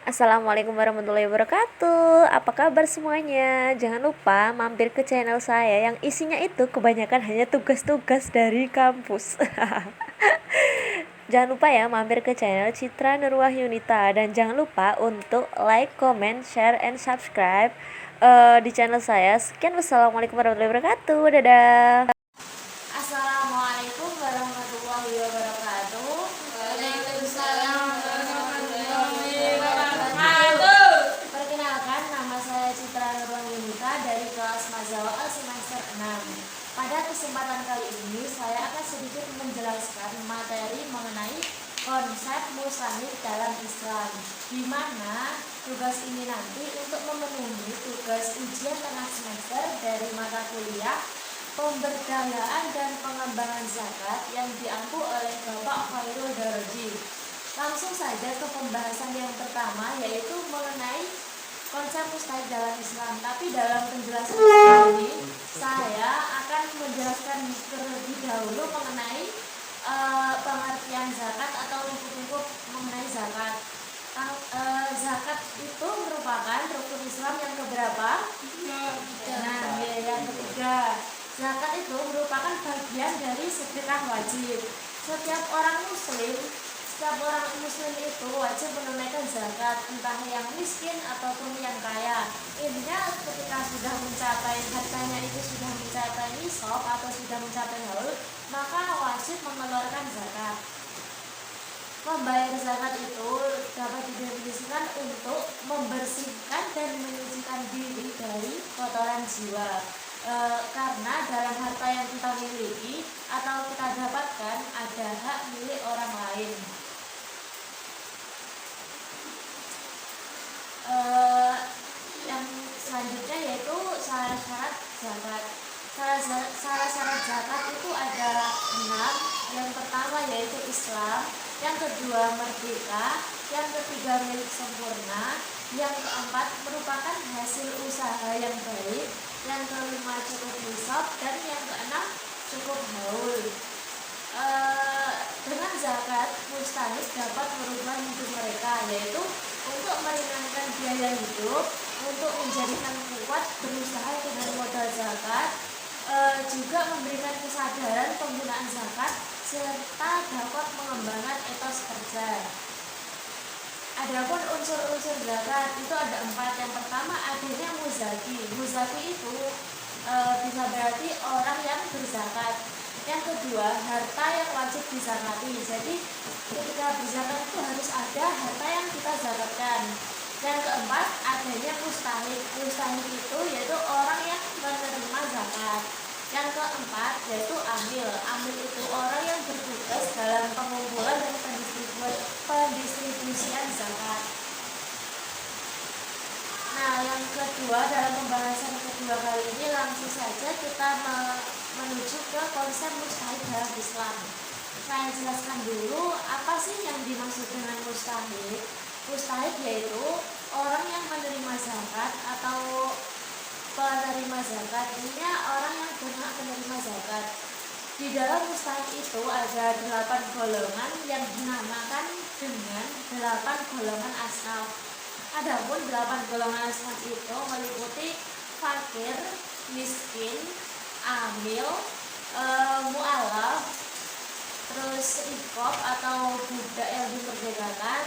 Assalamualaikum warahmatullahi wabarakatuh. Apa kabar semuanya? Jangan lupa mampir ke channel saya yang isinya itu kebanyakan hanya tugas-tugas dari kampus. Jangan lupa ya mampir ke channel Citra Nurwahyunita dan jangan lupa untuk like, comment, share, and subscribe di channel saya. Sekian, wassalamualaikum warahmatullahi wabarakatuh. Dadah. Assalamualaikum warahmatullahi wabarakatuh. Waalaikumsalam warahmatullahi wabarakatuh. Perkenalkan, nama saya Citra Nurwahyunita dari kelas Mazawa semester 6. Pada kesempatan kali ini saya akan sedikit menjelaskan materi mengenai konsep mustahil dalam Islam, di mana tugas ini nanti untuk memenuhi tugas ujian tengah semester dari mata kuliah pemberdayaan dan pengembangan zakat yang diampu oleh Bapak Khairul Daraji. Langsung saja ke pembahasan yang pertama, yaitu mengenai konsep mustahil dalam Islam. Tapi dalam penjelasan kali ini saya akan menjelaskan terlebih dahulu mengenai pengertian zakat atau lingkup-lingkup mengenai zakat. Zakat itu merupakan rukun Islam yang keberapa? Nah, yang ketiga. Zakat itu merupakan bagian dari sedekah wajib. Setiap orang muslim itu wajib menunaikan zakat, entah yang miskin ataupun yang kaya. Intinya ketika sudah mencapai hartanya itu sudah mencapai nisab atau sudah mencapai haul, maka wajib mengeluarkan zakat. Membayar zakat itu dapat didefinisikan untuk membersihkan dan menyucikan diri dari kotoran jiwa. Karena dalam harta yang kita miliki atau kita dapatkan ada hak milik orang lain. Yang selanjutnya yaitu syarat-syarat zakat. Syarat-syarat zakat itu ada 6. Yang pertama yaitu Islam, yang kedua merdeka, yang ketiga milik sempurna, yang keempat merupakan hasil usaha yang baik, yang kelima cukup nisab, dan yang keenam cukup haul. Dengan zakat mustahik dapat merubah hidup mereka, yaitu untuk meringankan biaya hidup, untuk menjadikan kuat berusaha dengan modal zakat, juga memberikan kesadaran penggunaan zakat, serta dapat mengembangkan etos kerja. Adapun unsur-unsur zakat itu ada 4. Yang pertama adanya muzaki. Muzaki itu bisa berarti orang yang berzakat. Yang kedua, harta yang wajib dizakati. Jadi ketika berzakat itu harus ada harta yang kita zakatkan. Yang keempat, adanya mustahik. Mustahik itu yaitu orang yang menerima zakat. Yang keempat yaitu amil. Amil itu orang yang bertugas dalam pengumpulan dan pendistribusian zakat. Nah, yang kedua, dalam pembahasan kedua kali ini langsung saja kita menuju ke konsep mustahil dalam Islam. Saya jelaskan dulu apa sih yang dimaksud dengan mustahil. Mustahil yaitu orang yang menerima zakat atau penerima zakat. Ini orang yang berhak menerima zakat. Di dalam mustahil itu ada 8 golongan yang dinamakan dengan 8 golongan asnaf. Adapun 8 golongan asnaf itu meliputi fakir, miskin, amil, mu'alaf, terus rikob atau budak yang diperdagangkan,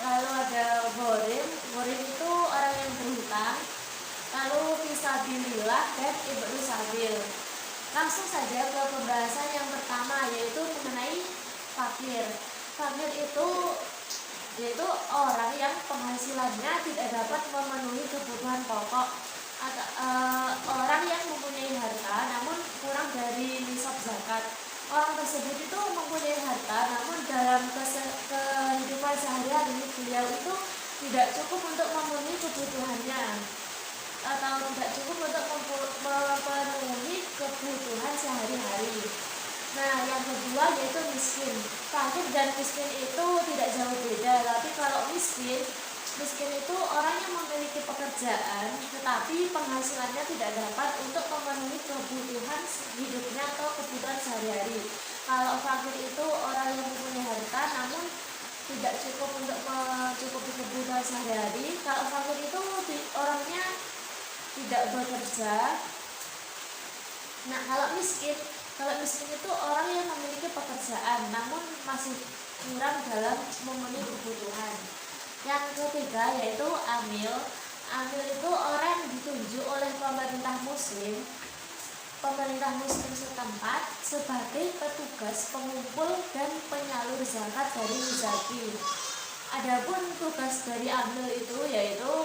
lalu ada ghorim. Ghorim itu orang yang berhutang, lalu fisabilillah dan ibnu sabil. Langsung saja ke pembahasan yang pertama, yaitu mengenai fakir. Fakir itu yaitu orang yang penghasilannya tidak dapat memenuhi kebutuhan pokok, atau orang yang mempunyai harta namun kurang dari nisab zakat. Orang tersebut itu mempunyai harta namun dalam kehidupan sehari-hari beliau itu tidak cukup untuk memenuhi kebutuhannya atau tidak cukup untuk memenuhi kebutuhan sehari-hari. Nah, yang kedua yaitu miskin. Fakir dan miskin itu tidak jauh beda, tapi kalau miskin itu orang yang memiliki pekerjaan tetapi penghasilannya tidak dapat untuk memenuhi kebutuhan hidupnya atau kebutuhan sehari-hari. Kalau fakir itu orang yang mempunyai harta namun tidak cukup untuk mencukupi kebutuhan sehari-hari. Kalau fakir itu orangnya tidak bekerja. Nah, kalau miskin itu orang yang memiliki pekerjaan namun masih kurang dalam memenuhi kebutuhan. Yang ketiga yaitu amil. Amil itu orang yang ditunjuk oleh pemerintah muslim setempat sebagai petugas pengumpul dan penyalur zakat dari muzaki. Adapun tugas dari amil itu yaitu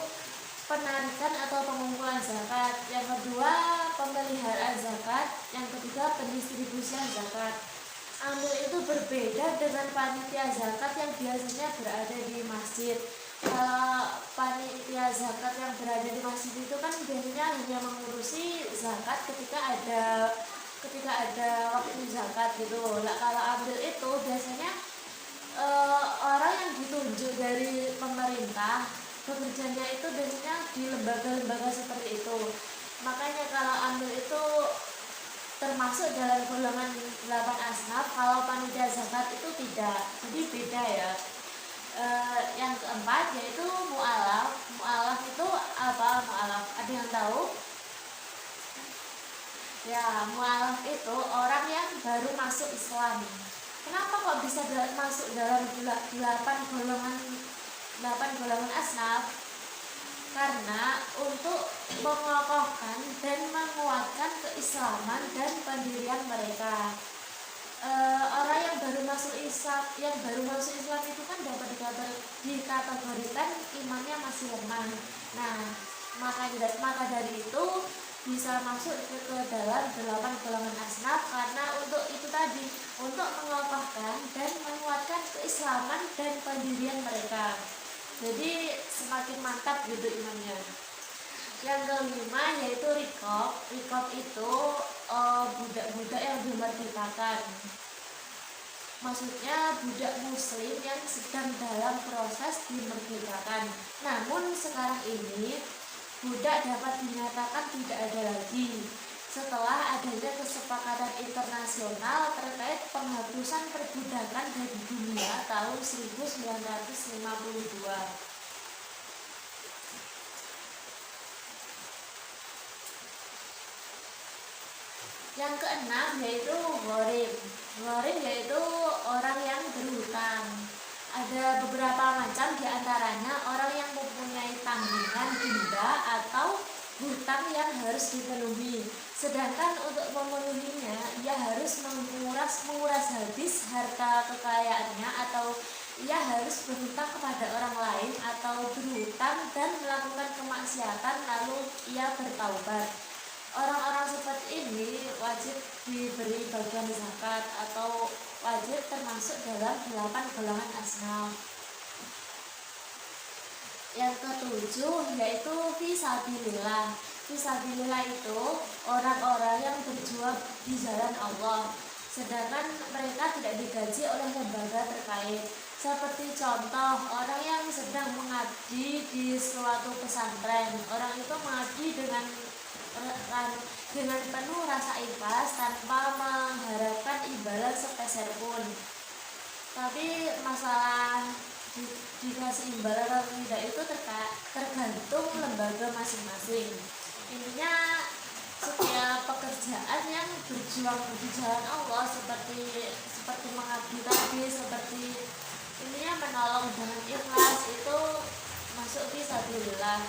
penarikan atau pengumpulan zakat, yang kedua pemeliharaan zakat, yang ketiga pendistribusian zakat. Amil itu berbeda dengan panitia zakat yang biasanya berada di masjid. Kalau panitia zakat yang berada di masjid itu kan biasanya hanya mengurusi zakat ketika ada waktu zakat gitu. Nah, kalau amil itu biasanya orang yang ditunjuk dari pemerintah, bekerjanya itu biasanya di lembaga-lembaga seperti itu. Makanya kalau amil itu termasuk dalam golongan 8 asnaf, kalau panitia zakat itu tidak, jadi beda ya. Yang keempat yaitu mu'alaf. Mu'alaf itu apa? Mu'alaf, ada yang tahu? Ya, mu'alaf itu orang yang baru masuk Islam. Kenapa kok bisa masuk dalam 8 golongan asnaf? Karena untuk mengokohkan dan menguatkan keislaman dan pendirian mereka. Orang yang baru masuk Islam itu kan dapat dikategorikan imannya masih lemah. Nah, maka dari itu bisa masuk ke dalam 8 golongan asnaf, karena untuk itu tadi, untuk mengokohkan dan menguatkan keislaman dan pendirian mereka. Jadi semakin mantap gitu imannya. Yang kelima yaitu rikob. Rikob itu budak-budak yang dimerdekakan. Maksudnya budak muslim yang sedang dalam proses dimerdekakan. Namun sekarang ini budak dapat dinyatakan tidak ada lagi setelah adanya kesepakatan internasional terkait penghapusan perbudakan dari dunia tahun 1952. Yang keenam yaitu gharim. Gharim yaitu orang yang berhutang. Ada beberapa macam, diantaranya orang yang mempunyai tanggungan denda atau hutang yang harus dipenuhi. Sedangkan untuk memenuhinya, ia harus menguras habis harta kekayaannya, atau ia harus berhutang kepada orang lain, atau berhutang dan melakukan kemaksiatan lalu ia bertaubat. Orang-orang seperti ini wajib diberi bagian zakat atau wajib termasuk dalam 8 golongan asnaf. Yang ketujuh yaitu fisabilillah. Fisabilillah itu orang-orang yang berjuang di jalan Allah, sedangkan mereka tidak digaji oleh lembaga terkait. Seperti contoh, orang yang sedang mengabdi di suatu pesantren. Orang itu mengabdi dengan penuh rasa ikhlas tanpa mengharapkan imbalan sepeser pun. Tapi masalah dikasih imbalan atau tidak itu tergantung lembaga masing-masing. Intinya setiap pekerjaan yang berjuang di jalan Allah seperti mengabdi tadi, seperti intinya menolong dengan ikhlas, itu masuk fisabilillah.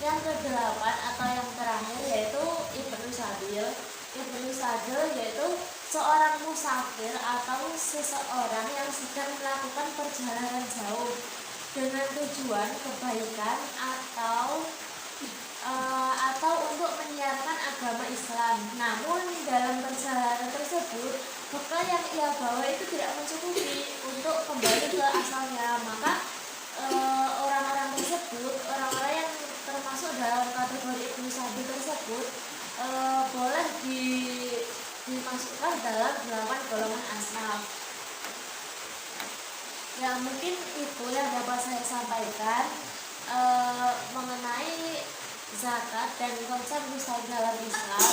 Yang kedelapan atau yang terakhir yaitu ibnu sabil. Ibnu sabil yaitu seorang musafir atau seseorang yang sedang melakukan perjalanan jauh dengan tujuan kebaikan atau untuk menyiarkan agama Islam. Namun dalam perjalanan tersebut bekal yang ia bawa itu tidak mencukupi untuk kembali ke asalnya. Maka orang-orang yang termasuk dalam kategori ibnu sabil tersebut boleh dimasukkan dalam 8 golongan asnaf. Ya, mungkin itu yang dapat saya sampaikan mengenai zakat dan konsep mustahil dalam Islam.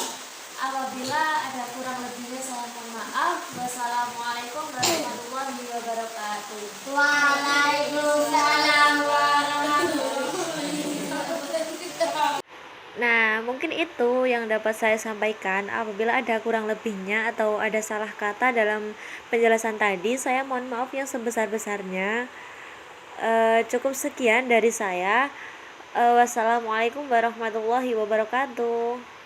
Apabila ada kurang lebihnya saya mohon maaf. Wassalamualaikum warahmatullahi wabarakatuh. Waalaikumsalam warahmatullahi wabarakatuh. Nah, mungkin itu yang dapat saya sampaikan. Apabila ada kurang lebihnya atau ada salah kata dalam penjelasan tadi, saya mohon maaf yang sebesar-besarnya. Cukup sekian dari saya. Wassalamualaikum warahmatullahi wabarakatuh.